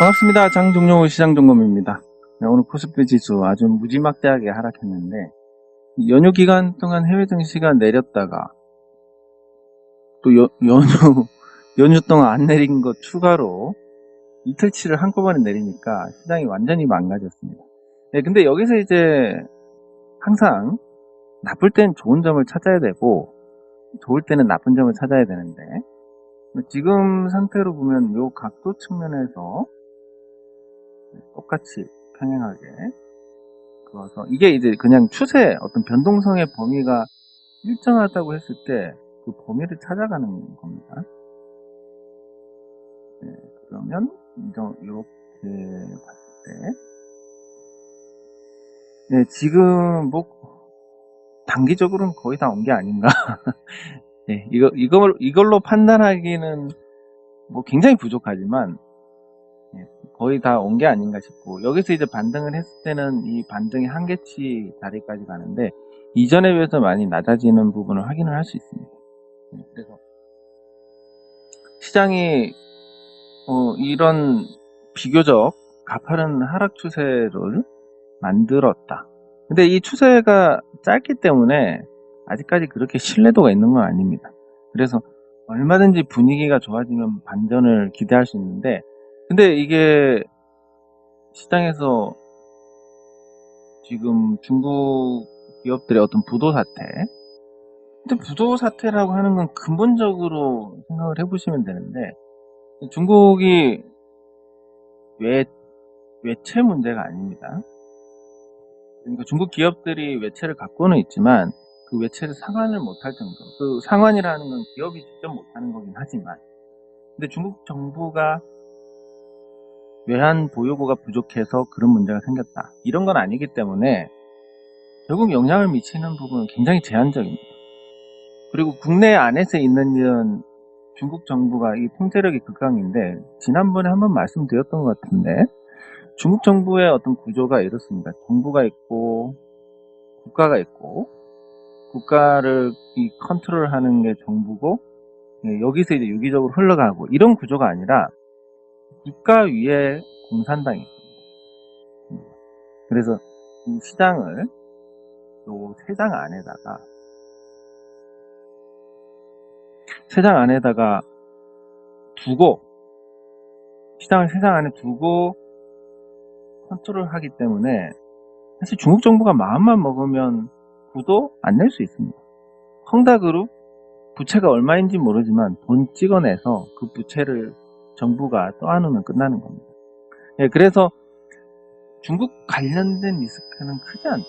반갑습니다. 장종료 시장점검입니다. 네, 오늘 코스피 지수 아주 무지막지하게 하락했는데 연휴 기간 동안 해외 증시가 내렸다가 또 연휴 동안 안 내린 것 추가로 이틀치를 한꺼번에 내리니까 시장이 완전히 망가졌습니다. 네, 근데 여기서 이제 항상 나쁠 땐 좋은 점을 찾아야 되고 좋을 때는 나쁜 점을 찾아야 되는데 지금 상태로 보면 요 각도 측면에서 똑같이 평행하게 그어서 이게 이제 그냥 추세 어떤 변동성의 범위가 일정하다고 했을 때 그 범위를 찾아가는 겁니다. 네, 그러면 이렇게 봤을 때 네, 지금 뭐 단기적으로는 거의 다 온 게 아닌가. 네, 이걸로 판단하기는 뭐 굉장히 부족하지만 거의 다 온 게 아닌가 싶고, 여기서 이제 반등을 했을 때는 이 반등의 한계치 자리까지 가는데 이전에 비해서 많이 낮아지는 부분을 확인을 할 수 있습니다. 그래서 시장이 이런 비교적 가파른 하락 추세를 만들었다. 근데 이 추세가 짧기 때문에 아직까지 그렇게 신뢰도가 있는 건 아닙니다. 그래서 얼마든지 분위기가 좋아지면 반전을 기대할 수 있는데, 근데 이게 시장에서 지금 중국 기업들의 어떤 부도 사태, 근데 부도 사태라고 하는 건 근본적으로 생각을 해보시면 되는데, 중국이 외채 문제가 아닙니다. 그러니까 중국 기업들이 외채를 갖고는 있지만 그 외채를 상환을 못할 정도, 그 상환이라는 건 기업이 직접 못하는 거긴 하지만, 근데 중국 정부가 외환 보유고가 부족해서 그런 문제가 생겼다, 이런 건 아니기 때문에 결국 영향을 미치는 부분은 굉장히 제한적입니다. 그리고 국내 안에서 있는 일은 중국 정부가 이 통제력이 극강인데, 지난번에 한번 말씀드렸던 것 같은데 중국 정부의 어떤 구조가 이렇습니다. 정부가 있고 국가가 있고, 국가를 이 컨트롤하는 게 정부고, 여기서 이제 유기적으로 흘러가고, 이런 구조가 아니라 국가 위에 공산당이 있습니다. 그래서 이 시장을 요 세장 안에다가 두고, 시장을 세장 안에 두고 컨트롤하기 때문에 사실 중국 정부가 마음만 먹으면 부도 안 낼 수 있습니다. 헝다그룹 부채가 얼마인지 모르지만 돈 찍어내서 그 부채를 정부가 떠안으면 끝나는 겁니다. 그래서 중국 관련된 리스크는 크지 않다.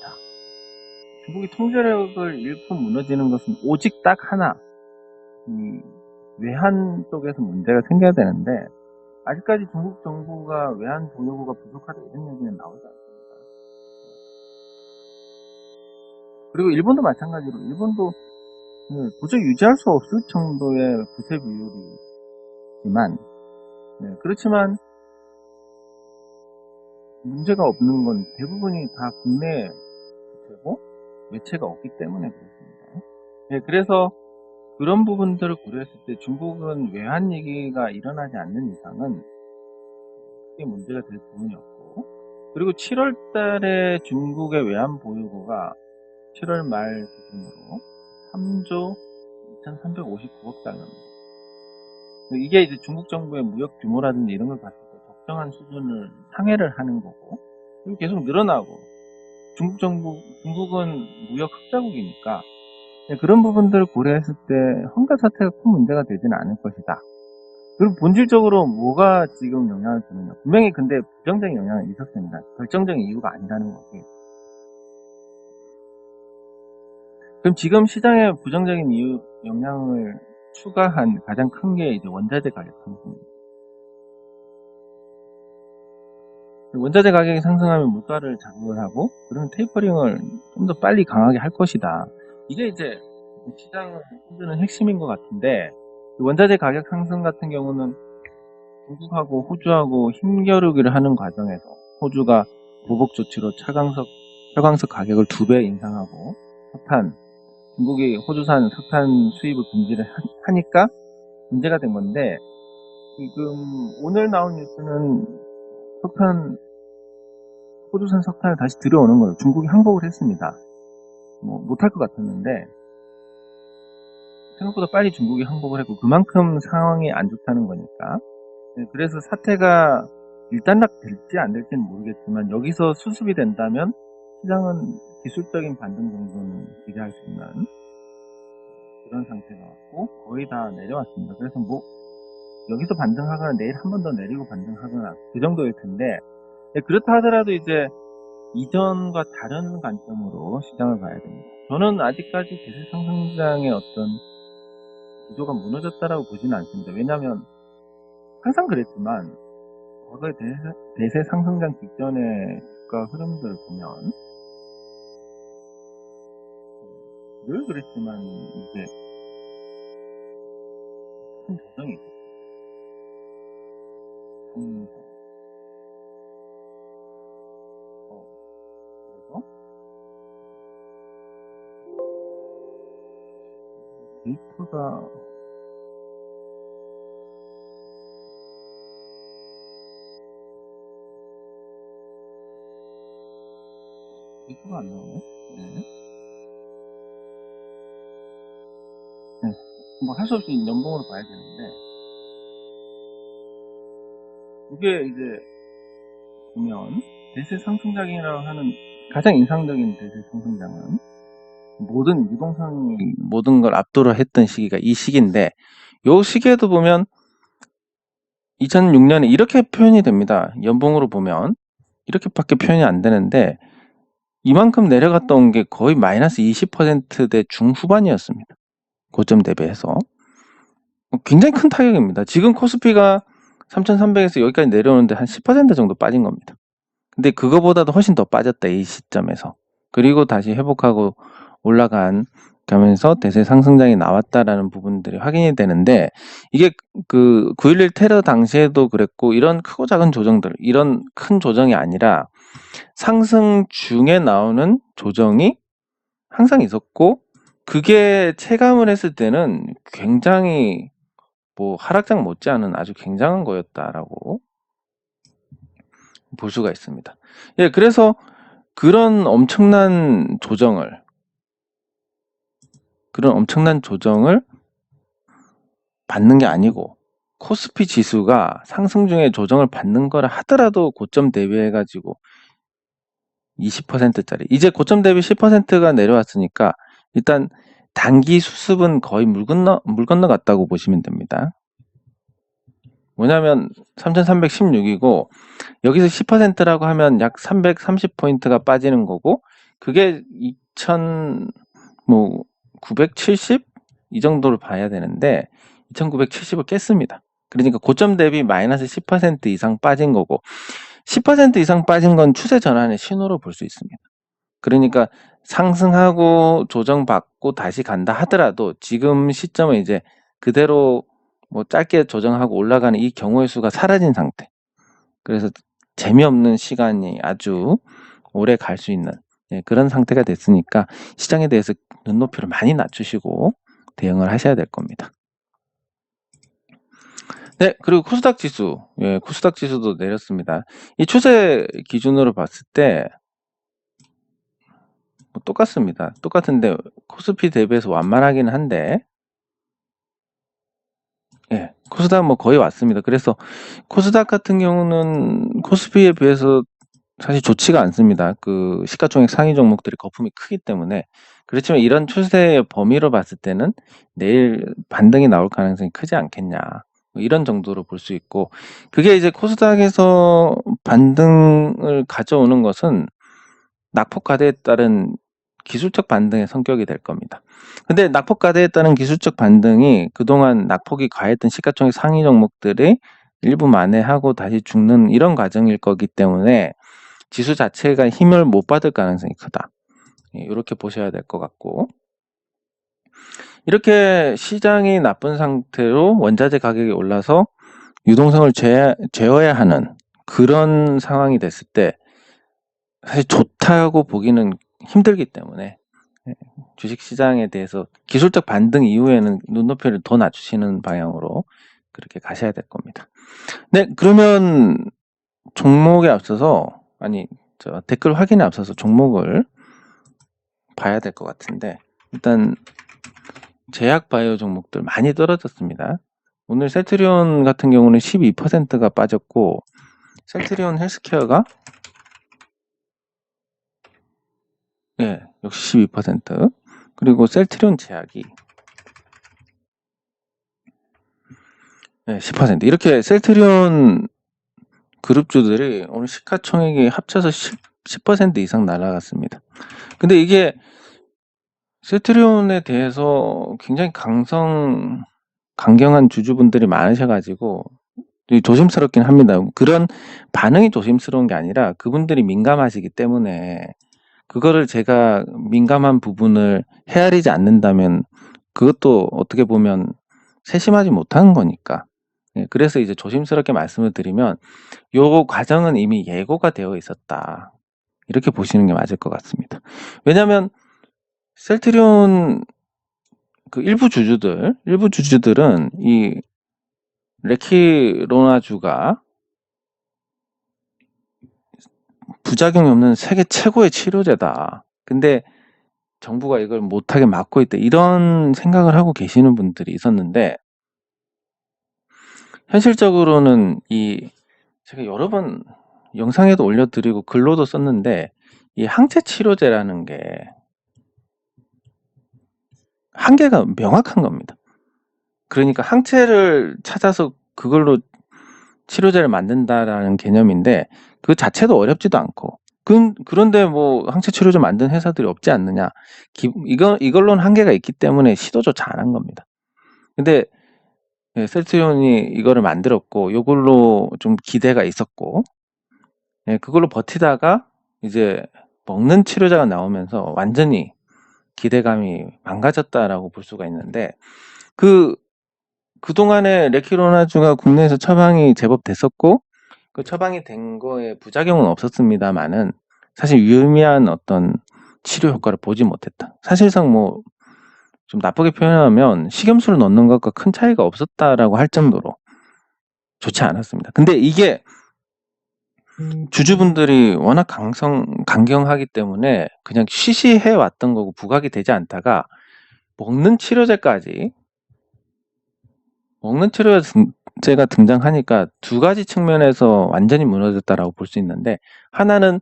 중국이 통제력을 잃고 무너지는 것은 오직 딱 하나, 이 외환 쪽에서 문제가 생겨야 되는데, 아직까지 중국 정부가 외환 보유고가 부족하다 이런 얘기는 나오지 않습니다. 그리고 일본도 마찬가지로, 일본도 도저히 유지할 수 없을 정도의 부채 비율이지만, 그렇지만 문제가 없는 건 대부분이 다 국내 부채고 외채가 없기 때문에 그렇습니다. 그래서 그런 부분들을 고려했을 때 중국은 외환 위기가 일어나지 않는 이상은 크게 문제가 될 부분이 없고, 그리고 7월 달에 중국의 외환 보유고가 7월 말 기준으로 3조 2359억 달러입니다. 이게 이제 중국 정부의 무역 규모라든지 이런 걸 봤을 때 적정한 수준을 상회를 하는 거고, 그리고 계속 늘어나고, 중국은 무역 흑자국이니까 그런 부분들을 고려했을 때 헝다 사태가 큰 문제가 되지는 않을 것이다. 그리고 본질적으로 뭐가 지금 영향을 주느냐, 분명히 근데 부정적인 영향은 있었습니다. 결정적인 이유가 아니라는 거지. 그럼 지금 시장에 부정적인 영향을 추가한 가장 큰 게 이제 원자재 가격 상승입니다. 원자재 가격이 상승하면 물가를 자극을 하고, 그러면 테이퍼링을 좀 더 빨리 강하게 할 것이다. 이게 이제 시장을 흔드는 핵심인 것 같은데, 원자재 가격 상승 같은 경우는 중국하고 호주하고 힘겨루기를 하는 과정에서 호주가 보복 조치로 철강석 가격을 2배 인상하고, 중국이 호주산 석탄 수입을 금지를 하니까 문제가 된 건데, 지금 오늘 나온 뉴스는 호주산 석탄을 다시 들여오는 거예요. 중국이 항복을 했습니다. 못할 것 같았는데 생각보다 빨리 중국이 항복을 했고 그만큼 상황이 안 좋다는 거니까. 네, 그래서 사태가 일단락될지 안 될지는 모르겠지만 여기서 수습이 된다면 시장은 기술적인 반등 정도는 기대할 수 있는 그런 상태가 왔고 거의 다 내려왔습니다. 그래서 여기서 반등하거나 내일 한 번 더 내리고 반등하거나 그 정도일 텐데, 네, 그렇다 하더라도 이제 이전과 다른 관점으로 시장을 봐야 됩니다. 저는 아직까지 대세 상승장의 어떤 구조가 무너졌다라고 보지는 않습니다. 왜냐하면 항상 그랬지만 과거의 대세 상승장 직전의 주가 흐름들을 보면 늘 그랬지만 이제 큰 조정이 있었죠. 그래서 데이터가 안 나오네. 네. 할 수 없이 연봉으로 봐야 되는데, 이게 이제 보면 대세 상승장이라고 하는 가장 인상적인 대세 상승장은 모든 유동성이 모든 걸 압도를 했던 시기가 이 시기인데, 요 시기에도 보면 2006년에 이렇게 표현이 됩니다. 연봉으로 보면 이렇게밖에 표현이 안 되는데 이만큼 내려갔던 게 거의 마이너스 20%대 중후반이었습니다. 고점 대비해서 굉장히 큰 타격입니다. 지금 코스피가 3,300에서 여기까지 내려오는데 한 10% 정도 빠진 겁니다. 근데 그거보다도 훨씬 더 빠졌다, 이 시점에서. 그리고 다시 회복하고 올라가면서 대세 상승장이 나왔다라는 부분들이 확인이 되는데, 이게 그 9.11 테러 당시에도 그랬고 이런 크고 작은 조정들, 이런 큰 조정이 아니라 상승 중에 나오는 조정이 항상 있었고, 그게 체감을 했을 때는 굉장히 하락장 못지않은 아주 굉장한 거였다라고 볼 수가 있습니다. 예, 그래서 그런 엄청난 조정을 받는 게 아니고, 코스피 지수가 상승 중에 조정을 받는 거라 하더라도 고점 대비해가지고 20%짜리, 이제 고점 대비 10%가 내려왔으니까 일단 단기 수습은 거의 물 건너갔다고 보시면 됩니다. 뭐냐면 3316이고 여기서 10%라고 하면 약 330포인트가 빠지는 거고, 그게 2970? 이 정도를 봐야 되는데 2970을 깼습니다. 그러니까 고점 대비 마이너스 10% 이상 빠진 거고, 10% 이상 빠진 건 추세 전환의 신호로 볼 수 있습니다. 그러니까 상승하고 조정받고 다시 간다 하더라도 지금 시점은 이제 그대로 짧게 조정하고 올라가는 이 경우의 수가 사라진 상태. 그래서 재미없는 시간이 아주 오래 갈 수 있는 그런 상태가 됐으니까 시장에 대해서 눈높이를 많이 낮추시고 대응을 하셔야 될 겁니다. 네, 그리고 코스닥 지수, 코스닥 지수도 내렸습니다. 이 추세 기준으로 봤을 때 똑같습니다. 똑같은데 코스피 대비해서 완만하기는 한데, 코스닥 거의 왔습니다. 그래서 코스닥 같은 경우는 코스피에 비해서 사실 좋지가 않습니다. 그 시가총액 상위 종목들이 거품이 크기 때문에. 그렇지만 이런 추세의 범위로 봤을 때는 내일 반등이 나올 가능성이 크지 않겠냐, 이런 정도로 볼 수 있고, 그게 이제 코스닥에서 반등을 가져오는 것은 낙폭 과대에 따른 기술적 반등의 성격이 될 겁니다. 근데 낙폭 과대에 따른 기술적 반등이 그동안 낙폭이 과했던 시가총액 상위 종목들이 일부 만회하고 다시 죽는 이런 과정일 거기 때문에 지수 자체가 힘을 못 받을 가능성이 크다, 이렇게 보셔야 될 것 같고, 이렇게 시장이 나쁜 상태로 원자재 가격이 올라서 유동성을 제어해야 하는 그런 상황이 됐을 때 사실 좋다고 보기는 힘들기 때문에 주식시장에 대해서 기술적 반등 이후에는 눈높이를 더 낮추시는 방향으로 그렇게 가셔야 될 겁니다. 네, 그러면 종목에 앞서서, 댓글 확인에 앞서서 종목을 봐야 될 것 같은데, 일단 제약 바이오 종목들 많이 떨어졌습니다. 오늘 셀트리온 같은 경우는 12%가 빠졌고, 셀트리온 헬스케어가 역시 12%, 그리고 셀트리온 제약이 10%. 이렇게 셀트리온 그룹주들이 오늘 시가총액이 합쳐서 10% 이상 날아갔습니다. 근데 이게 셀트리온에 대해서 굉장히 강경한 주주분들이 많으셔가지고 조심스럽긴 합니다. 그런 반응이 조심스러운 게 아니라 그분들이 민감하시기 때문에, 그거를 제가 민감한 부분을 헤아리지 않는다면 그것도 어떻게 보면 세심하지 못하는 거니까. 그래서 이제 조심스럽게 말씀을 드리면, 요 과정은 이미 예고가 되어 있었다, 이렇게 보시는 게 맞을 것 같습니다. 왜냐하면 셀트리온 그 일부 주주들은 이 레키로나주가 부작용이 없는 세계 최고의 치료제다, 근데 정부가 이걸 못하게 막고 있다, 이런 생각을 하고 계시는 분들이 있었는데, 현실적으로는 제가 여러 번 영상에도 올려드리고 글로도 썼는데, 이 항체 치료제라는 게 한계가 명확한 겁니다. 그러니까 항체를 찾아서 그걸로 치료제를 만든다라는 개념인데, 그 자체도 어렵지도 않고, 그런데 뭐 항체 치료제 만든 회사들이 없지 않느냐, 이걸로는 한계가 있기 때문에 시도조차 안 한 겁니다. 근데 셀트리온이 이거를 만들었고, 이걸로 좀 기대가 있었고, 그걸로 버티다가 이제 먹는 치료제가 나오면서 완전히 기대감이 망가졌다라고 볼 수가 있는데, 그동안에 레키로나주가 국내에서 처방이 제법 됐었고, 그 처방이 된 거에 부작용은 없었습니다만은, 사실 유의미한 어떤 치료 효과를 보지 못했다. 사실상 뭐 좀 나쁘게 표현하면 식염수를 넣는 것과 큰 차이가 없었다라고 할 정도로 좋지 않았습니다. 근데 이게 주주분들이 워낙 강경하기 때문에 그냥 쉬쉬해 왔던 거고, 부각이 되지 않다가 먹는 치료제가 등장하니까 두 가지 측면에서 완전히 무너졌다라고 볼 수 있는데, 하나는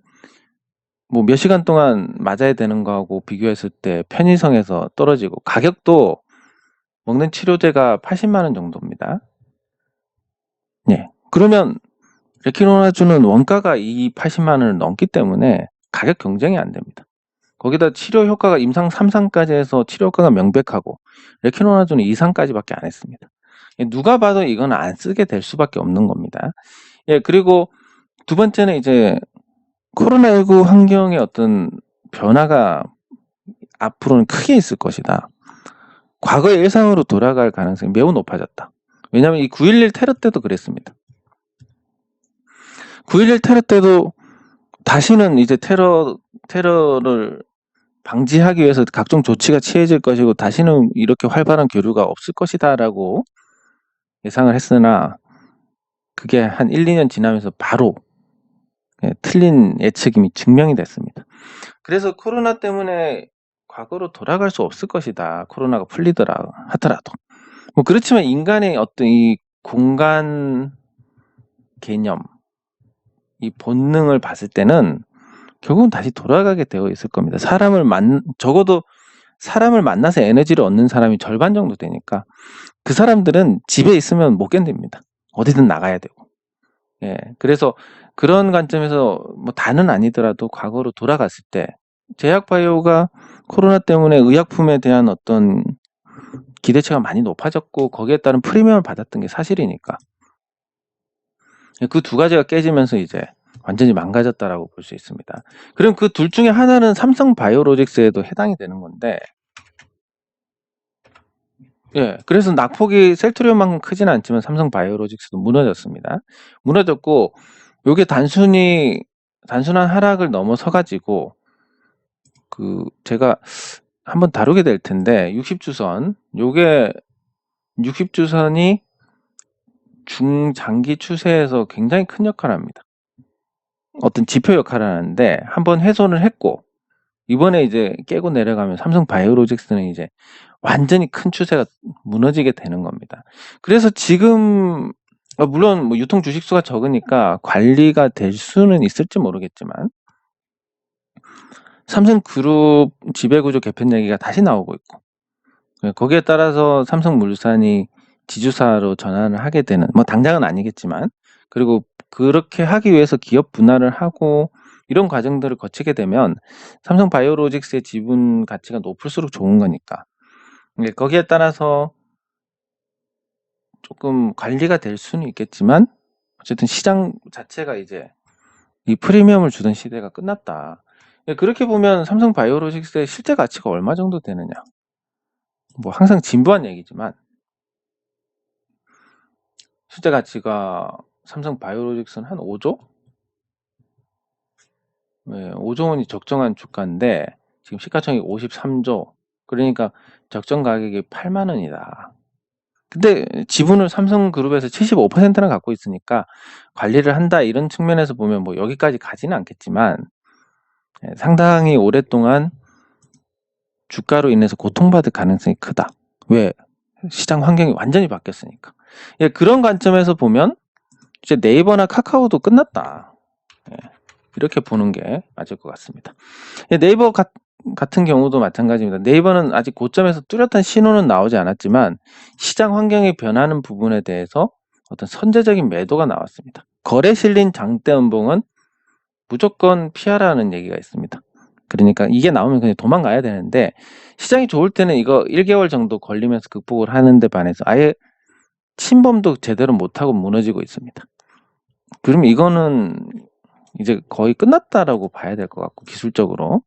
뭐 몇 시간 동안 맞아야 되는 거하고 비교했을 때 편의성에서 떨어지고, 가격도 먹는 치료제가 80만 원 정도입니다. 그러면 레키로나주는 원가가 이 80만 원을 넘기 때문에 가격 경쟁이 안 됩니다. 거기다 치료 효과가 임상 3상까지 해서 치료 효과가 명백하고, 레키로나주는 2상까지밖에 안 했습니다. 누가 봐도 이건 안 쓰게 될 수밖에 없는 겁니다. 그리고 두 번째는 이제 코로나19 환경의 어떤 변화가 앞으로는 크게 있을 것이다. 과거의 일상으로 돌아갈 가능성이 매우 높아졌다. 왜냐하면 이 9.11 테러 때도 그랬습니다. 9.11 테러 때도 다시는 이제 테러를 방지하기 위해서 각종 조치가 취해질 것이고, 다시는 이렇게 활발한 교류가 없을 것이다라고 예상을 했으나, 그게 한 1, 2년 지나면서 바로 틀린 예측임이 증명이 됐습니다. 그래서 코로나 때문에 과거로 돌아갈 수 없을 것이다, 코로나가 풀리더라 하더라도. 뭐 그렇지만 인간의 어떤 이 공간 개념, 이 본능을 봤을 때는 결국은 다시 돌아가게 되어 있을 겁니다. 적어도 사람을 만나서 에너지를 얻는 사람이 절반 정도 되니까, 그 사람들은 집에 있으면 못 견딥니다. 어디든 나가야 되고. 그래서 그런 관점에서 뭐 다는 아니더라도 과거로 돌아갔을 때, 제약바이오가 코로나 때문에 의약품에 대한 어떤 기대치가 많이 높아졌고, 거기에 따른 프리미엄을 받았던 게 사실이니까, 그 두 가지가 깨지면서 이제 완전히 망가졌다라고 볼 수 있습니다. 그럼 그 둘 중에 하나는 삼성바이오로직스에도 해당이 되는 건데, 그래서 낙폭이 셀트리온만큼 크지는 않지만 삼성바이오로직스도 무너졌습니다. 무너졌고, 요게 단순한 하락을 넘어서가지고, 제가 한번 다루게 될 텐데, 60주선이 중장기 추세에서 굉장히 큰 역할을 합니다. 어떤 지표 역할을 하는데 한번 훼손을 했고 이번에 이제 깨고 내려가면 삼성 바이오로직스는 이제 완전히 큰 추세가 무너지게 되는 겁니다. 그래서 지금 물론 뭐 유통 주식 수가 적으니까 관리가 될 수는 있을지 모르겠지만 삼성그룹 지배구조 개편 얘기가 다시 나오고 있고 거기에 따라서 삼성물산이 지주사로 전환을 하게 되는 뭐 당장은 아니겠지만 그리고 그렇게 하기 위해서 기업 분할을 하고 이런 과정들을 거치게 되면 삼성바이오로직스의 지분 가치가 높을수록 좋은 거니까 거기에 따라서 조금 관리가 될 수는 있겠지만 어쨌든 시장 자체가 이제 이 프리미엄을 주던 시대가 끝났다. 그렇게 보면 삼성바이오로직스의 실제 가치가 얼마 정도 되느냐. 뭐 항상 진부한 얘기지만 실제 가치가 삼성바이오로직스는 한 5조? 네, 5조 원이 적정한 주가인데 지금 시가총액 53조. 그러니까 적정 가격이 8만 원이다. 근데 지분을 삼성그룹에서 75%나 갖고 있으니까 관리를 한다 이런 측면에서 보면 뭐 여기까지 가지는 않겠지만 상당히 오랫동안 주가로 인해서 고통받을 가능성이 크다. 왜? 시장 환경이 완전히 바뀌었으니까. 그런 관점에서 보면 이제 네이버나 카카오도 끝났다. 이렇게 보는 게 맞을 것 같습니다. 네이버 같은 경우도 마찬가지입니다. 네이버는 아직 고점에서 뚜렷한 신호는 나오지 않았지만 시장 환경이 변하는 부분에 대해서 어떤 선제적인 매도가 나왔습니다. 거래 실린 장대 음봉은 무조건 피하라는 얘기가 있습니다. 그러니까 이게 나오면 그냥 도망가야 되는데 시장이 좋을 때는 이거 1개월 정도 걸리면서 극복을 하는데 반해서 아예 침범도 제대로 못하고 무너지고 있습니다. 그러면 이거는 이제 거의 끝났다라고 봐야 될 것 같고 기술적으로.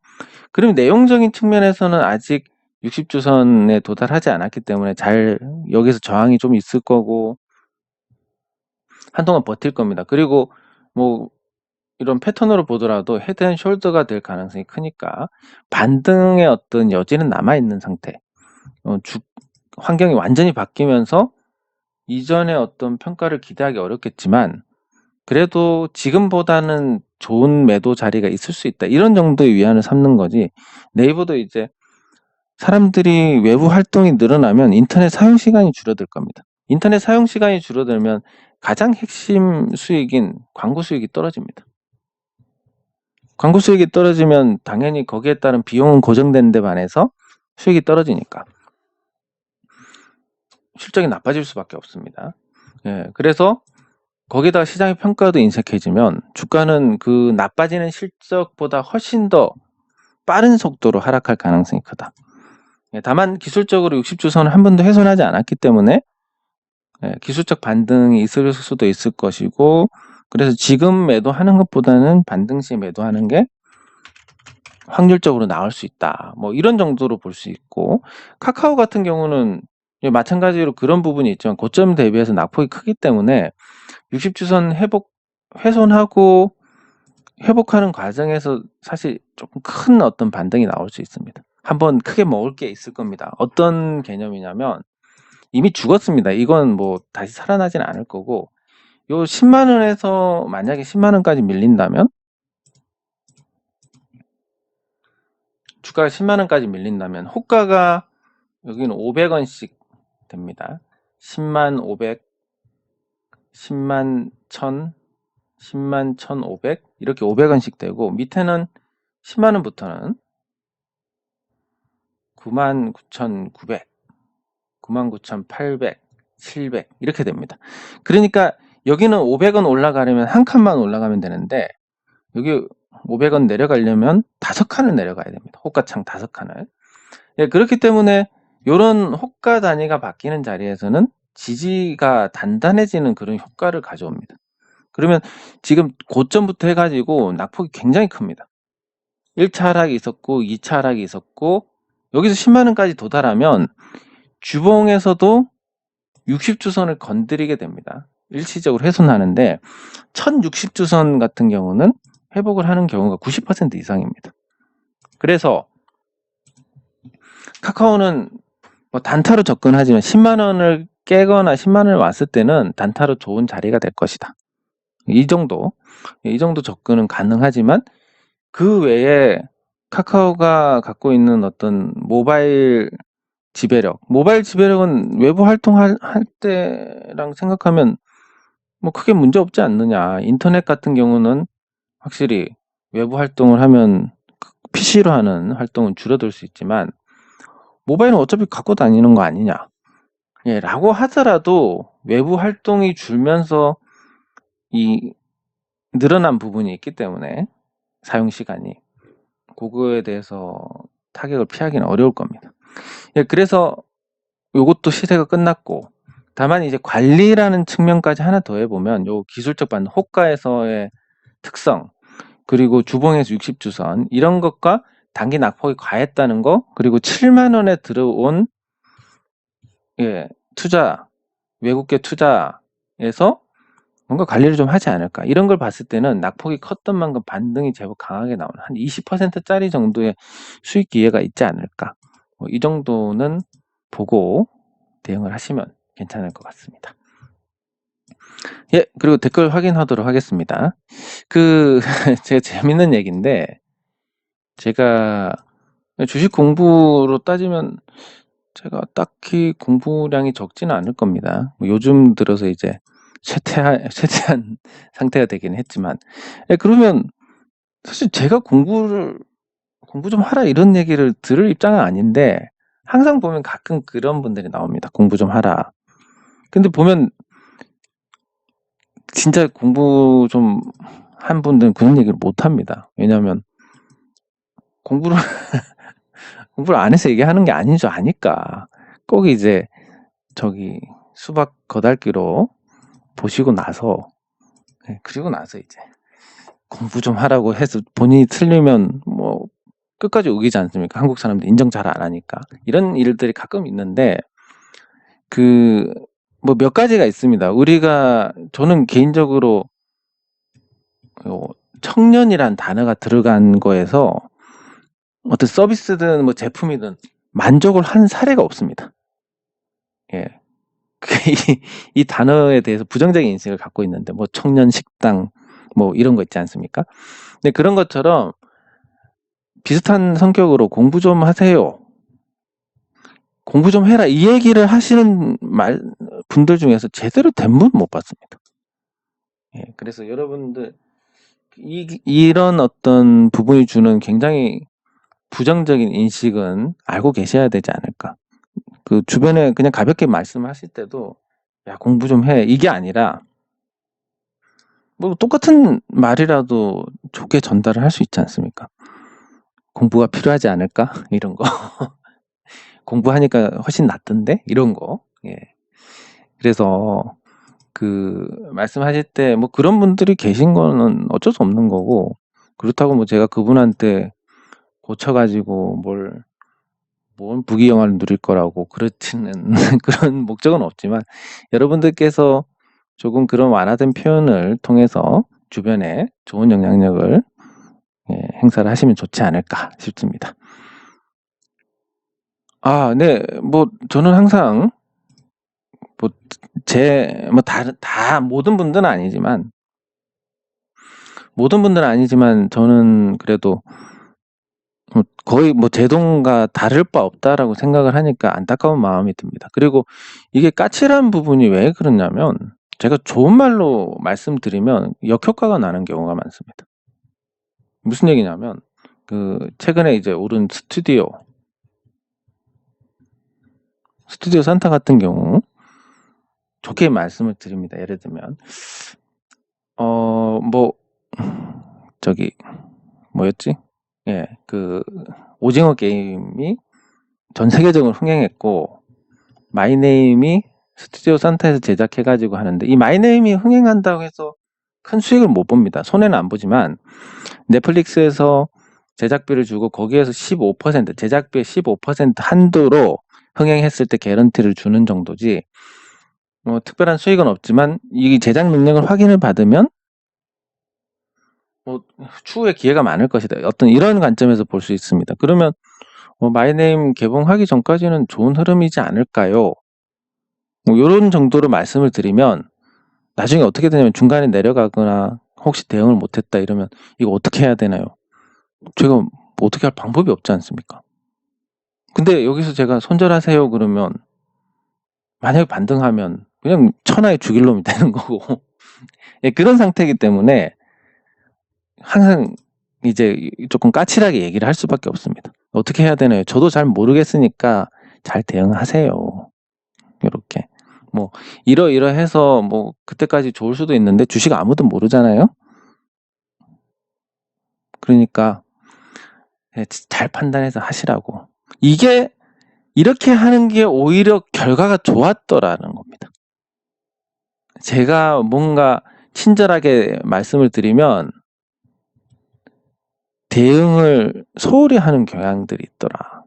그럼 내용적인 측면에서는 아직 60주선에 도달하지 않았기 때문에 잘 여기서 저항이 좀 있을 거고 한동안 버틸 겁니다. 그리고 뭐 이런 패턴으로 보더라도 헤드앤숄더가 될 가능성이 크니까 반등의 어떤 여지는 남아있는 상태. 환경이 완전히 바뀌면서 이전의 어떤 평가를 기대하기 어렵겠지만 그래도 지금보다는 좋은 매도 자리가 있을 수 있다. 이런 정도의 위안을 삼는 거지. 네이버도 이제 사람들이 외부 활동이 늘어나면 인터넷 사용 시간이 줄어들 겁니다. 인터넷 사용 시간이 줄어들면 가장 핵심 수익인 광고 수익이 떨어집니다. 광고 수익이 떨어지면 당연히 거기에 따른 비용은 고정된 데 반해서 수익이 떨어지니까 실적이 나빠질 수밖에 없습니다. 그래서 거기다가 시장의 평가도 인색해지면 주가는 그 나빠지는 실적보다 훨씬 더 빠른 속도로 하락할 가능성이 크다. 다만 기술적으로 60주선을 한 번도 훼손하지 않았기 때문에 기술적 반등이 있을 수도 있을 것이고 그래서 지금 매도하는 것보다는 반등 시 매도하는 게 확률적으로 나올 수 있다. 뭐 이런 정도로 볼 수 있고 카카오 같은 경우는 마찬가지로 그런 부분이 있지만 고점 대비해서 낙폭이 크기 때문에 60주선 훼손하고 회복하는 과정에서 사실 조금 큰 어떤 반등이 나올 수 있습니다. 한번 크게 먹을 게 있을 겁니다. 어떤 개념이냐면 이미 죽었습니다. 이건 뭐 다시 살아나지는 않을 거고 요 10만 원에서 만약에 10만 원까지 밀린다면 주가가 10만 원까지 밀린다면 호가가 여기는 500원씩 됩니다. 10만 500, 10만 1000, 10만 1500 이렇게 500원씩 되고 밑에는 10만 원부터는 99,900, 99,800, 700 이렇게 됩니다. 그러니까 여기는 500원 올라가려면 한 칸만 올라가면 되는데 여기 500원 내려가려면 5칸을 내려가야 됩니다. 호가창 5칸을. 그렇기 때문에 이런 호가 단위가 바뀌는 자리에서는 지지가 단단해지는 그런 효과를 가져옵니다. 그러면 지금 고점부터 해가지고 낙폭이 굉장히 큽니다. 1차 하락이 있었고 2차 하락이 있었고 여기서 10만 원까지 도달하면 주봉에서도 60주선을 건드리게 됩니다. 일시적으로 훼손하는데 1060주선 같은 경우는 회복을 하는 경우가 90% 이상입니다. 그래서 카카오는 뭐 단타로 접근하지만 10만 원을 깨거나 10만 원을 왔을 때는 단타로 좋은 자리가 될 것이다. 이 정도 접근은 가능하지만 그 외에 카카오가 갖고 있는 어떤 모바일 지배력은 외부 활동할 때랑 생각하면 뭐 크게 문제 없지 않느냐. 인터넷 같은 경우는 확실히 외부 활동을 하면 PC로 하는 활동은 줄어들 수 있지만 모바일은 어차피 갖고 다니는 거 아니냐. 예, 라고 하더라도 외부 활동이 줄면서 이 늘어난 부분이 있기 때문에 사용 시간이 그거에 대해서 타격을 피하기는 어려울 겁니다. 예, 그래서 요것도 시세가 끝났고 다만 이제 관리라는 측면까지 하나 더 해보면 요 기술적 반등 호가에서의 특성 그리고 주봉에서 60주선 이런 것과 단기 낙폭이 과했다는 거 그리고 7만 원에 들어온 투자 외국계 투자에서 뭔가 관리를 좀 하지 않을까 이런 걸 봤을 때는 낙폭이 컸던 만큼 반등이 제법 강하게 나오는 한 20%짜리 정도의 수익 기회가 있지 않을까 이 정도는 보고 대응을 하시면 괜찮을 것 같습니다. 예, 그리고 댓글 확인하도록 하겠습니다. 제가 재밌는 얘기인데, 제가 주식 공부로 따지면 제가 딱히 공부량이 적지는 않을 겁니다. 요즘 들어서 이제 쇠퇴한 상태가 되긴 했지만, 예, 그러면 사실 제가 공부 좀 하라 이런 얘기를 들을 입장은 아닌데, 항상 보면 가끔 그런 분들이 나옵니다. 공부 좀 하라. 근데 보면 진짜 공부 좀 한 분들은 그런 얘기를 못 합니다. 왜냐하면 공부를 안 해서 얘기하는 게 아닌 줄 아니까 꼭 이제 수박 거달기로 보시고 나서 그리고 나서 이제 공부 좀 하라고 해서 본인이 틀리면 뭐 끝까지 우기지 않습니까? 한국 사람들 인정 잘 안 하니까 이런 일들이 가끔 있는데 뭐 몇 가지가 있습니다. 저는 개인적으로 청년이란 단어가 들어간 거에서 어떤 서비스든 뭐 제품이든 만족을 한 사례가 없습니다. 예. 이 단어에 대해서 부정적인 인식을 갖고 있는데 뭐 청년 식당 뭐 이런 거 있지 않습니까? 근데 그런 것처럼 비슷한 성격으로 공부 좀 하세요. 공부 좀 해라. 이 얘기를 하시는 분들 중에서 제대로 된 분 못 봤습니다. 예. 그래서 여러분들 이런 어떤 부분이 주는 굉장히 부정적인 인식은 알고 계셔야 되지 않을까. 주변에 그냥 가볍게 말씀하실 때도 야 공부 좀 해 이게 아니라 뭐 똑같은 말이라도 좋게 전달을 할 수 있지 않습니까? 공부가 필요하지 않을까 이런 거 공부하니까 훨씬 낫던데 이런 거 예. 그래서 말씀하실 때 뭐 그런 분들이 계신 거는 어쩔 수 없는 거고 그렇다고 뭐 제가 그분한테 고쳐가지고 뭔 부귀영화를 누릴 거라고 그렇지는 그런 목적은 없지만 여러분들께서 조금 그런 완화된 표현을 통해서 주변에 좋은 영향력을 행사를 하시면 좋지 않을까 싶습니다. 네. 뭐 저는 항상 모든 분들은 아니지만 저는 그래도 거의 뭐 제 돈과 다를 바 없다라고 생각을 하니까 안타까운 마음이 듭니다. 그리고 이게 까칠한 부분이 왜 그러냐면 제가 좋은 말로 말씀드리면 역효과가 나는 경우가 많습니다. 무슨 얘기냐면 최근에 이제 오른 스튜디오 산타 같은 경우 좋게 말씀을 드립니다. 예를 들면 뭐였지? 예, 오징어 게임이 전 세계적으로 흥행했고 마이네임이 스튜디오 산타에서 제작해가지고 하는데 이 마이네임이 흥행한다고 해서 큰 수익을 못 봅니다. 손해는 안 보지만 넷플릭스에서 제작비를 주고 거기에서 15% 제작비의 15% 한도로 흥행했을 때 개런티를 주는 정도지 뭐 특별한 수익은 없지만 이 제작 능력을 확인을 받으면 뭐 추후에 기회가 많을 것이다. 어떤 이런 관점에서 볼 수 있습니다. 그러면 마이네임 개봉하기 전까지는 좋은 흐름이지 않을까요? 뭐 이런 정도로 말씀을 드리면 나중에 어떻게 되냐면 중간에 내려가거나 혹시 대응을 못했다 이러면 이거 어떻게 해야 되나요? 제가 뭐 어떻게 할 방법이 없지 않습니까? 근데 여기서 제가 손절하세요 그러면 만약에 반등하면 그냥 천하에 죽일 놈이 되는 거고 예, 그런 상태이기 때문에 항상 이제 조금 까칠하게 얘기를 할 수밖에 없습니다. 어떻게 해야 되나요? 저도 잘 모르겠으니까 잘 대응하세요. 이렇게 뭐 이러이러해서 뭐 그때까지 좋을 수도 있는데 주식 아무도 모르잖아요. 그러니까 잘 판단해서 하시라고. 이게 이렇게 하는 게 오히려 결과가 좋았더라는 겁니다. 제가 뭔가 친절하게 말씀을 드리면 대응을 소홀히 하는 경향들이 있더라.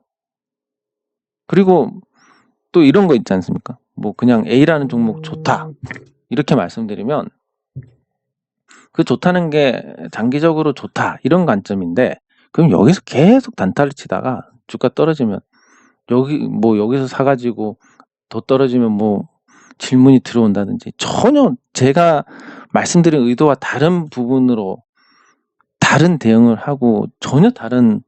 그리고 또 이런 거 있지 않습니까? 뭐 그냥 A라는 종목 좋다 이렇게 말씀드리면 그 좋다는 게 장기적으로 좋다 이런 관점인데 그럼 여기서 계속 단타를 치다가 주가 떨어지면 여기서 사가지고 더 떨어지면 뭐 질문이 들어온다든지 전혀 제가 말씀드린 의도와 다른 부분으로 다른 대응을 하고 전혀 다른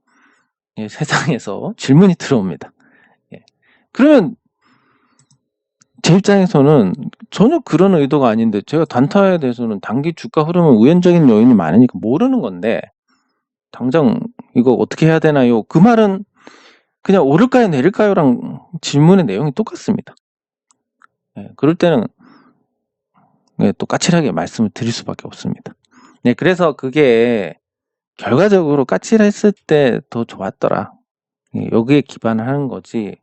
세상에서 질문이 들어옵니다. 그러면 제 입장에서는 전혀 그런 의도가 아닌데 제가 단타에 대해서는 단기 주가 흐름은 우연적인 요인이 많으니까 모르는 건데 당장 이거 어떻게 해야 되나요? 그 말은 그냥 오를까요 내릴까요랑 질문의 내용이 똑같습니다. 그럴 때는 또 까칠하게 말씀을 드릴 수밖에 없습니다. 그래서 그게 결과적으로 까칠했을 때 더 좋았더라. 여기에 기반을 하는 거지.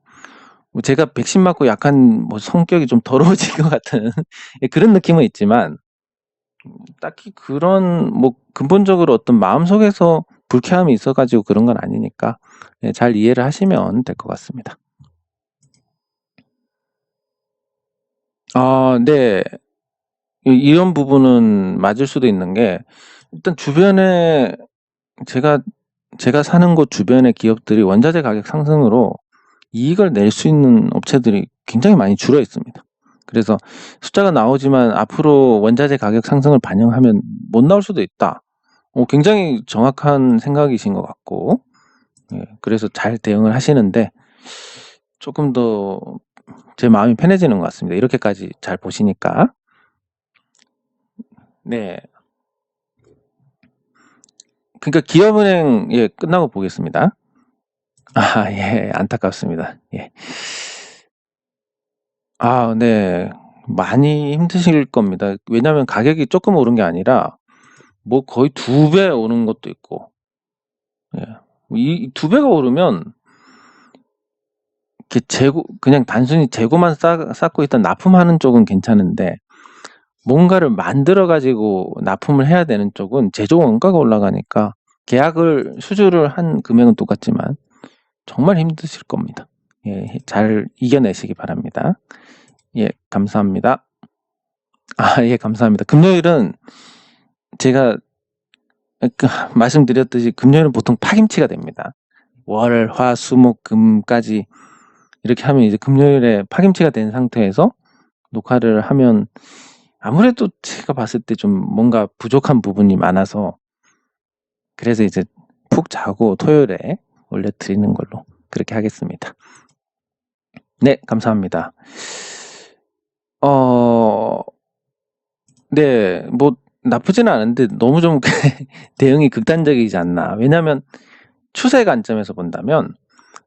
제가 백신 맞고 약간 뭐 성격이 좀 더러워진 것 같은 그런 느낌은 있지만 딱히 그런 뭐 근본적으로 어떤 마음속에서 불쾌함이 있어가지고 그런 건 아니니까 잘 이해를 하시면 될 것 같습니다. 네. 이런 부분은 맞을 수도 있는 게 일단 주변에 제가 사는 곳 주변의 기업들이 원자재 가격 상승으로 이익을 낼 수 있는 업체들이 굉장히 많이 줄어 있습니다. 그래서 숫자가 나오지만 앞으로 원자재 가격 상승을 반영하면 못 나올 수도 있다. 굉장히 정확한 생각이신 것 같고 그래서 잘 대응을 하시는데 조금 더 제 마음이 편해지는 것 같습니다. 이렇게까지 잘 보시니까. 네. 그러니까 기업은행 끝나고 보겠습니다. 예. 안타깝습니다. 예. 네. 많이 힘드실 겁니다. 왜냐하면 가격이 조금 오른 게 아니라 뭐 거의 2배 오른 것도 있고 이 2배가 오르면 이렇게 그냥 단순히 재고만 쌓고 있던 납품하는 쪽은 괜찮은데 뭔가를 만들어 가지고 납품을 해야 되는 쪽은 제조 원가가 올라가니까 계약을 수주를 한 금액은 똑같지만 정말 힘드실 겁니다. 잘 이겨내시기 바랍니다. 감사합니다. 감사합니다. 금요일은 제가 말씀드렸듯이 금요일은 보통 파김치가 됩니다. 월, 화, 수, 목, 금까지 이렇게 하면 이제 금요일에 파김치가 된 상태에서 녹화를 하면 아무래도 제가 봤을 때 좀 뭔가 부족한 부분이 많아서 그래서 이제 푹 자고 토요일에 올려드리는 걸로 그렇게 하겠습니다. 네, 감사합니다. 네, 뭐 나쁘지는 않은데 너무 좀 대응이 극단적이지 않나. 왜냐하면 추세 관점에서 본다면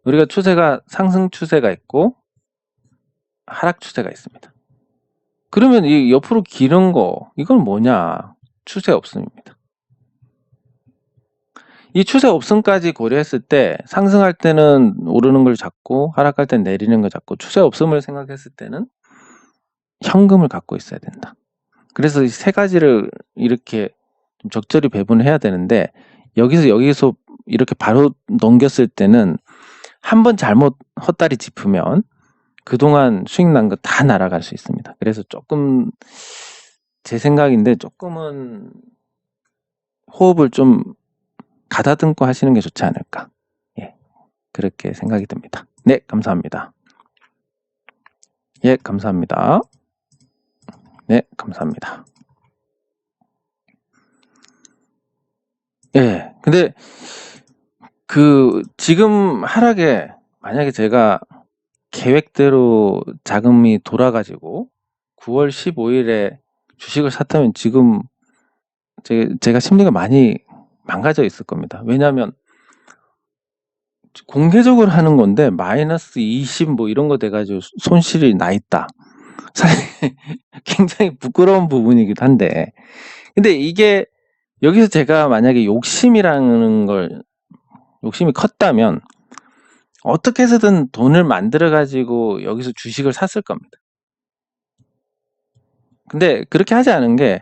우리가 추세가 상승 추세가 있고 하락 추세가 있습니다. 그러면 이 옆으로 기른 거 이건 뭐냐? 추세 없음입니다. 이 추세 없음까지 고려했을 때 상승할 때는 오르는 걸 잡고 하락할 때는 내리는 걸 잡고 추세 없음을 생각했을 때는 현금을 갖고 있어야 된다. 그래서 이 세 가지를 이렇게 좀 적절히 배분을 해야 되는데 여기서 이렇게 바로 넘겼을 때는 한번 잘못 헛다리 짚으면 그동안 수익 난 거 다 날아갈 수 있습니다. 그래서 조금 제 생각인데 조금은 호흡을 좀 가다듬고 하시는 게 좋지 않을까. 그렇게 생각이 듭니다. 네, 감사합니다. 감사합니다. 네, 감사합니다. 예. 근데 지금 하락에 만약에 제가 계획대로 자금이 돌아가지고 9월 15일에 주식을 샀다면 지금 제가 심리가 많이 망가져 있을 겁니다. 왜냐하면 공개적으로 하는 건데 마이너스 20 뭐 이런 거 돼가지고 손실이 나 있다. 사실 굉장히 부끄러운 부분이기도 한데, 근데 이게 여기서 제가 만약에 욕심이 컸다면 어떻게 해서든 돈을 만들어 가지고 여기서 주식을 샀을 겁니다. 근데 그렇게 하지 않은 게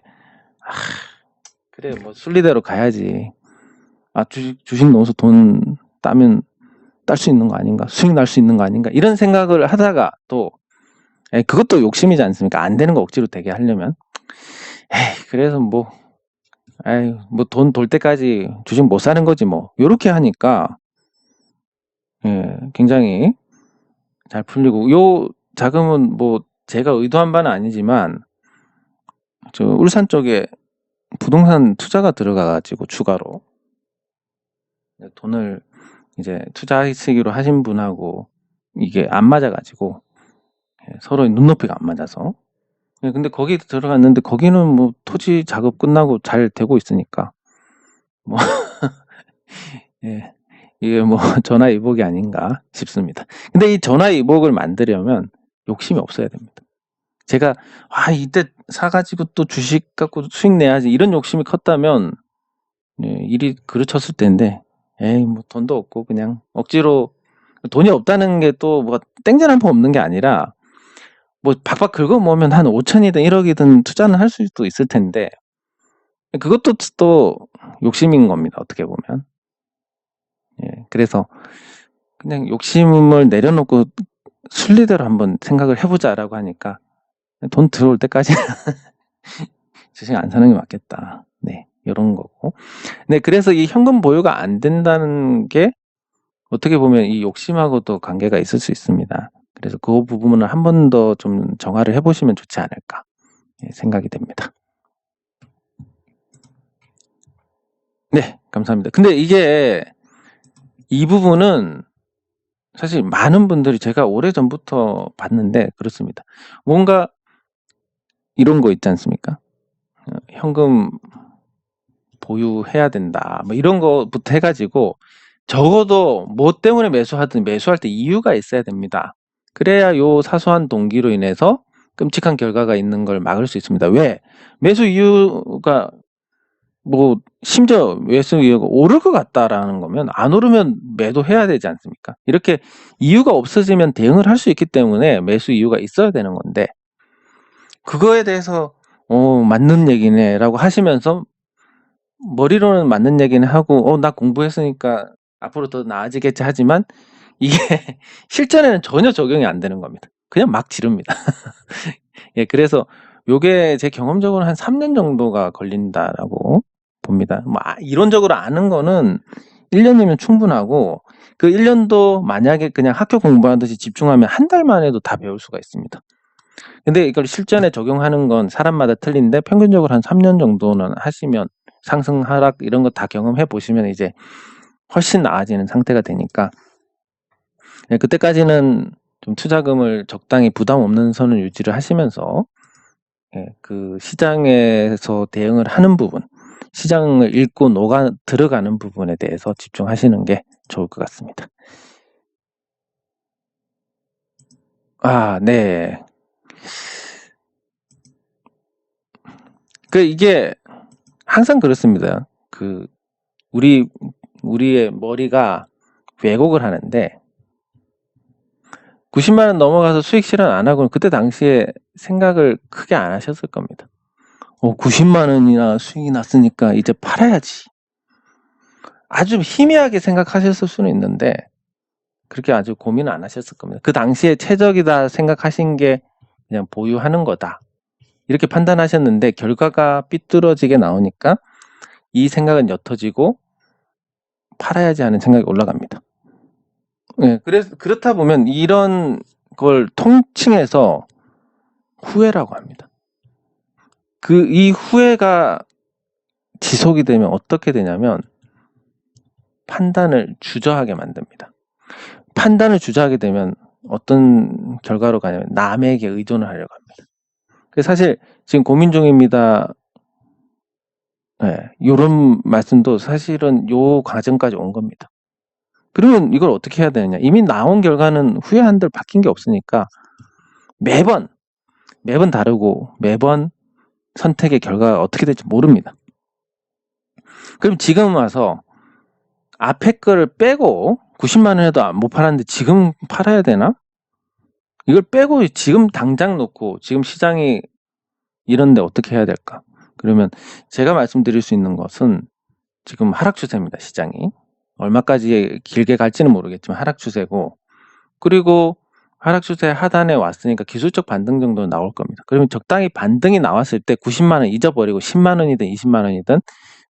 그래 뭐 순리대로 가야지. 주식 넣어서 돈 따면 딸 수 있는 거 아닌가? 수익 날 수 있는 거 아닌가? 이런 생각을 하다가 또 그것도 욕심이지 않습니까? 안 되는 거 억지로 되게 하려면. 그래서 뭐 돈 돌 때까지 주식 못 사는 거지 뭐. 요렇게 하니까 굉장히 잘 풀리고, 요 자금은 뭐 제가 의도한 바는 아니지만 저 울산 쪽에 부동산 투자가 들어가가지고 추가로 돈을 이제 투자하시기로 하신 분하고 이게 안 맞아가지고 서로 눈높이가 안 맞아서. 근데 거기 들어갔는데 거기는 뭐 토지 작업 끝나고 잘 되고 있으니까 뭐 이게 뭐 전화위복이 아닌가 싶습니다. 근데 이 전화위복을 만들려면 욕심이 없어야 됩니다. 제가 이때 사가지고 또 주식 갖고 수익 내야지 이런 욕심이 컸다면 일이 그르쳤을 텐데 뭐 돈도 없고 그냥 억지로, 돈이 없다는 게 또 뭐 땡전 한 푼 없는 게 아니라 뭐 박박 긁어 모으면 한 5천이든 1억이든 투자는 할 수도 있을 텐데 그것도 또 욕심인 겁니다. 어떻게 보면. 그래서 그냥 욕심을 내려놓고 순리대로 한번 생각을 해보자라고 하니까 돈 들어올 때까지 주식 안 사는 게 맞겠다. 네, 이런 거고. 네, 그래서 이 현금 보유가 안 된다는 게 어떻게 보면 이 욕심하고도 관계가 있을 수 있습니다. 그래서 그 부분을 한 번 더 좀 정화를 해보시면 좋지 않을까 생각이 됩니다. 네, 감사합니다. 근데 이게 이 부분은 사실 많은 분들이 제가 오래전부터 봤는데 그렇습니다. 뭔가 이런 거 있지 않습니까? 현금 보유해야 된다. 뭐 이런 거부터 해가지고 적어도 뭐 때문에 매수하든 매수할 때 이유가 있어야 됩니다. 그래야 요 사소한 동기로 인해서 끔찍한 결과가 있는 걸 막을 수 있습니다. 왜? 매수 이유가 뭐 심지어 매수 이유가 오를 것 같다라는 거면 안 오르면 매도해야 되지 않습니까? 이렇게 이유가 없어지면 대응을 할 수 있기 때문에 매수 이유가 있어야 되는 건데, 그거에 대해서 맞는 얘기네 라고 하시면서 머리로는 맞는 얘기는 하고 나 공부했으니까 앞으로 더 나아지겠지 하지만 이게 실전에는 전혀 적용이 안 되는 겁니다. 그냥 막 지릅니다. 그래서 요게 제 경험적으로 한 3년 정도가 걸린다라고 봅니다. 뭐 이론적으로 아는 거는 1년이면 충분하고, 그 1년도 만약에 그냥 학교 공부하듯이 집중하면 한 달 만에도 다 배울 수가 있습니다. 근데 이걸 실전에 적용하는 건 사람마다 틀린데 평균적으로 한 3년 정도는 하시면 상승 하락 이런 거 다 경험해 보시면 이제 훨씬 나아지는 상태가 되니까 그때까지는 좀 투자금을 적당히 부담 없는 선을 유지를 하시면서 그 시장에서 대응을 하는 부분, 시장을 읽고 들어가는 부분에 대해서 집중하시는 게 좋을 것 같습니다. 네. 이게 항상 그렇습니다. 우리의 머리가 왜곡을 하는데 90만 원 넘어가서 수익 실현 안 하고는 그때 당시에 생각을 크게 안 하셨을 겁니다. 90만 원이나 수익이 났으니까 이제 팔아야지. 아주 희미하게 생각하셨을 수는 있는데 그렇게 아주 고민을 안 하셨을 겁니다. 그 당시에 최적이다 생각하신 게 그냥 보유하는 거다. 이렇게 판단하셨는데 결과가 삐뚤어지게 나오니까 이 생각은 옅어지고 팔아야지 하는 생각이 올라갑니다. 그래서 그렇다 보면 이런 걸 통칭해서 후회라고 합니다. 이 후회가 지속이 되면 어떻게 되냐면 판단을 주저하게 만듭니다. 판단을 주저하게 되면 어떤 결과로 가냐면 남에게 의존을 하려고 합니다. 그래서 사실 지금 고민 중입니다. 이런 말씀도 사실은 요 과정까지 온 겁니다. 그러면 이걸 어떻게 해야 되느냐? 이미 나온 결과는 후회한들 바뀐 게 없으니까 매번 다르고 매번 선택의 결과가 어떻게 될지 모릅니다. 그럼 지금 와서 앞에 거를 빼고 90만 원 해도 못 팔았는데 지금 팔아야 되나? 이걸 빼고 지금 당장 놓고 지금 시장이 이런데 어떻게 해야 될까? 그러면 제가 말씀드릴 수 있는 것은 지금 하락 추세입니다. 시장이. 얼마까지 길게 갈지는 모르겠지만 하락 추세고, 그리고 하락 추세 하단에 왔으니까 기술적 반등 정도는 나올 겁니다. 그러면 적당히 반등이 나왔을 때 90만 원 잊어버리고 10만 원이든 20만 원이든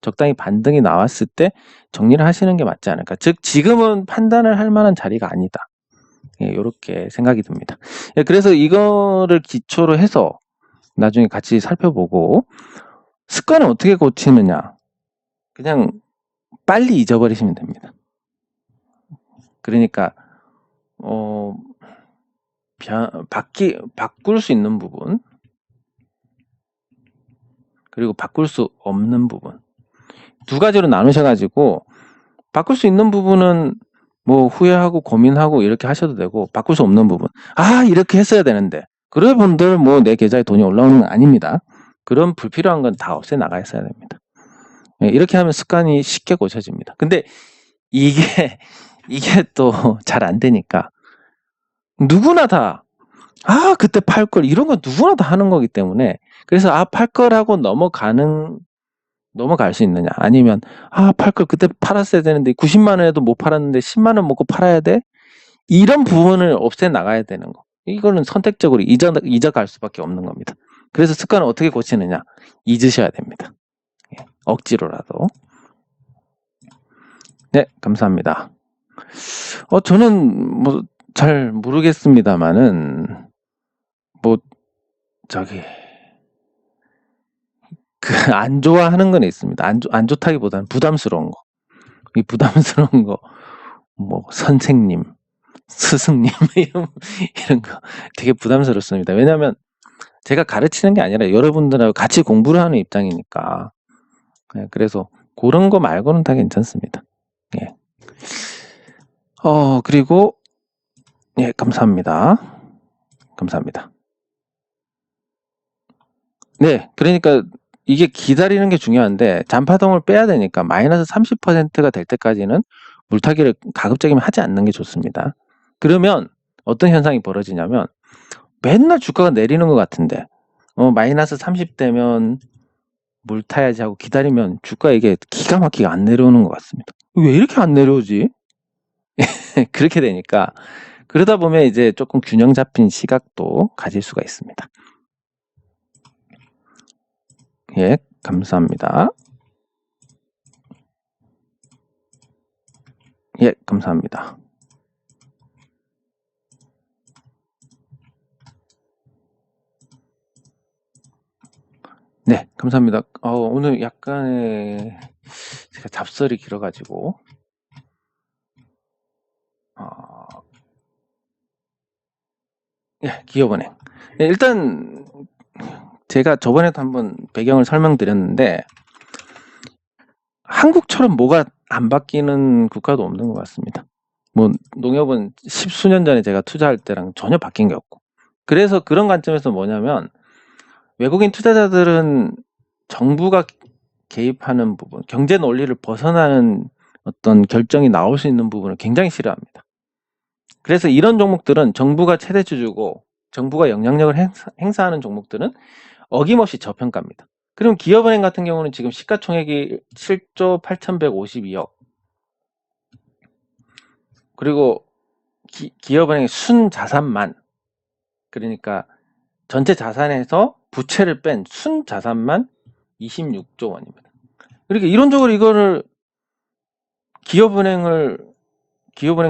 적당히 반등이 나왔을 때 정리를 하시는 게 맞지 않을까. 즉 지금은 판단을 할 만한 자리가 아니다. 이렇게 생각이 듭니다. 그래서 이거를 기초로 해서 나중에 같이 살펴보고, 습관을 어떻게 고치느냐. 그냥 빨리 잊어버리시면 됩니다. 그러니까 바꿀 수 있는 부분, 그리고 바꿀 수 없는 부분, 두 가지로 나누셔가지고 바꿀 수 있는 부분은 뭐 후회하고 고민하고 이렇게 하셔도 되고, 바꿀 수 없는 부분, 이렇게 했어야 되는데, 그런 분들 뭐 내 계좌에 돈이 올라오는 건 아닙니다. 그런 불필요한 건 다 없애 나가야 됩니다. 이렇게 하면 습관이 쉽게 고쳐집니다. 근데 이게 또 잘 안 되니까 누구나 다 그때 팔 걸, 이런 건 누구나 다 하는 거기 때문에, 그래서 팔 거라고 넘어갈 수 있느냐, 아니면 팔 걸 그때 팔았어야 되는데 90만 원에도 못 팔았는데 10만 원 먹고 팔아야 돼, 이런 부분을 없애 나가야 되는 거. 이거는 선택적으로 잊어갈 수밖에 없는 겁니다. 그래서 습관을 어떻게 고치느냐, 잊으셔야 됩니다. 억지로라도. 네, 감사합니다. 저는 뭐 잘 모르겠습니다만은 안 좋아하는 건 있습니다. 안 좋다기보다는 부담스러운 거. 이 부담스러운 거, 뭐 선생님, 스승님 이런 거 되게 부담스럽습니다. 왜냐하면 제가 가르치는 게 아니라 여러분들하고 같이 공부를 하는 입장이니까. 그래서 그런 거 말고는 다 괜찮습니다. 그리고 감사합니다. 네, 그러니까 이게 기다리는 게 중요한데, 잔파동을 빼야 되니까 마이너스 30%가 될 때까지는 물타기를 가급적이면 하지 않는 게 좋습니다. 그러면 어떤 현상이 벌어지냐면, 맨날 주가가 내리는 것 같은데 마이너스 30되면 물타야지 하고 기다리면 주가 이게 기가 막히게 안 내려오는 것 같습니다. 왜 이렇게 안 내려오지? 그렇게 되니까, 그러다 보면 이제 조금 균형 잡힌 시각도 가질 수가 있습니다. 감사합니다. 감사합니다. 네, 감사합니다. 오늘 약간의 제가 잡설이 길어가지고 기업은행. 일단 제가 저번에도 한번 배경을 설명드렸는데, 한국처럼 뭐가 안 바뀌는 국가도 없는 것 같습니다. 뭐 농협은 10수년 전에 제가 투자할 때랑 전혀 바뀐 게 없고, 그래서 그런 관점에서 뭐냐면, 외국인 투자자들은 정부가 개입하는 부분, 경제 논리를 벗어나는 어떤 결정이 나올 수 있는 부분을 굉장히 싫어합니다. 그래서 이런 종목들은 정부가 최대주주고 정부가 영향력을 행사하는 종목들은 어김없이 저평가입니다. 그럼 기업은행 같은 경우는 지금 시가총액이 7조 8,152억, 그리고 기업은행의 순자산만, 그러니까 전체 자산에서 부채를 뺀 순자산만 26조 원입니다. 그러니까 이론적으로 이거를 기업은행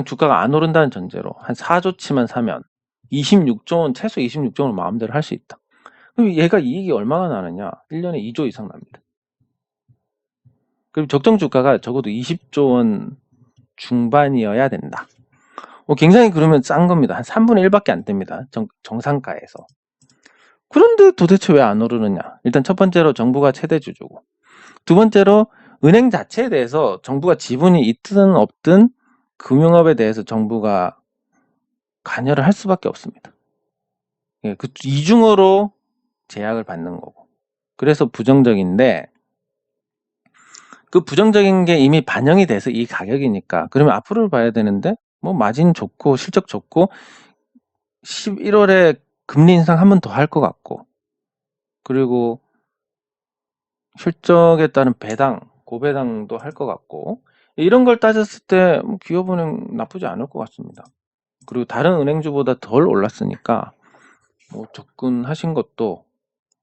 주가가 안 오른다는 전제로 한 4조치만 사면 26조 원, 최소 26조 원을 마음대로 할 수 있다. 그럼 얘가 이익이 얼마나 나느냐? 1년에 2조 이상 납니다. 그럼 적정 주가가 적어도 20조 원 중반이어야 된다. 굉장히 그러면 싼 겁니다. 한 3분의 1밖에 안 됩니다. 정상가에서. 그런데 도대체 왜 안 오르느냐? 일단 첫 번째로 정부가 최대 주주고, 두 번째로 은행 자체에 대해서 정부가 지분이 있든 없든 금융업에 대해서 정부가 관여를 할 수밖에 없습니다. 예, 그 이중으로 제약을 받는 거고. 그래서 부정적인데, 그 부정적인 게 이미 반영이 돼서 이 가격이니까, 그러면 앞으로를 봐야 되는데, 뭐 마진 좋고 실적 좋고 11월에 금리 인상 한 번 더 할 것 같고, 그리고 실적에 따른 배당, 고배당도 할 것 같고, 이런 걸 따졌을 때 기업은행 나쁘지 않을 것 같습니다. 그리고 다른 은행주보다 덜 올랐으니까 뭐 접근하신 것도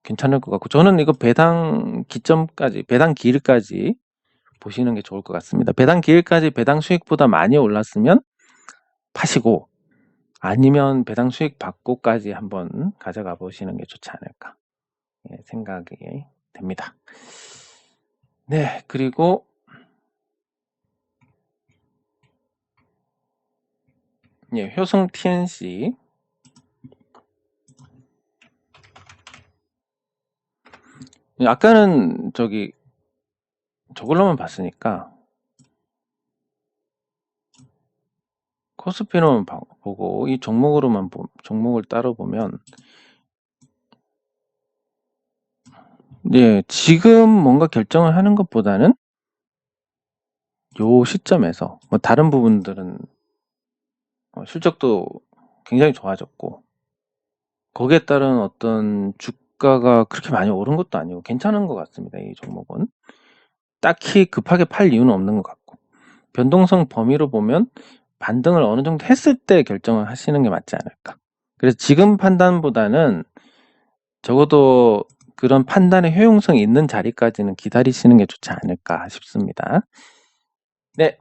괜찮을 것 같고, 저는 이거 배당 기점까지, 배당 기일까지 보시는 게 좋을 것 같습니다. 배당 기일까지 배당 수익보다 많이 올랐으면 파시고, 아니면 배당 수익 받고까지 한번 가져가 보시는 게 좋지 않을까 생각이 됩니다. 네, 그리고 효성 TNC 아까는 저걸로만 봤으니까 코스피로만 보고 이 종목을 따로 보면, 지금 뭔가 결정을 하는 것보다는 요 시점에서 뭐 다른 부분들은 실적도 굉장히 좋아졌고, 거기에 따른 어떤 주가가 그렇게 많이 오른 것도 아니고 괜찮은 것 같습니다. 이 종목은 딱히 급하게 팔 이유는 없는 것 같고, 변동성 범위로 보면 반등을 어느 정도 했을 때 결정을 하시는 게 맞지 않을까. 그래서 지금 판단보다는 적어도 그런 판단의 효용성이 있는 자리까지는 기다리시는 게 좋지 않을까 싶습니다. 네.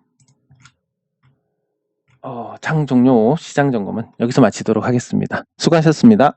장 종료 시장 점검은 여기서 마치도록 하겠습니다. 수고하셨습니다.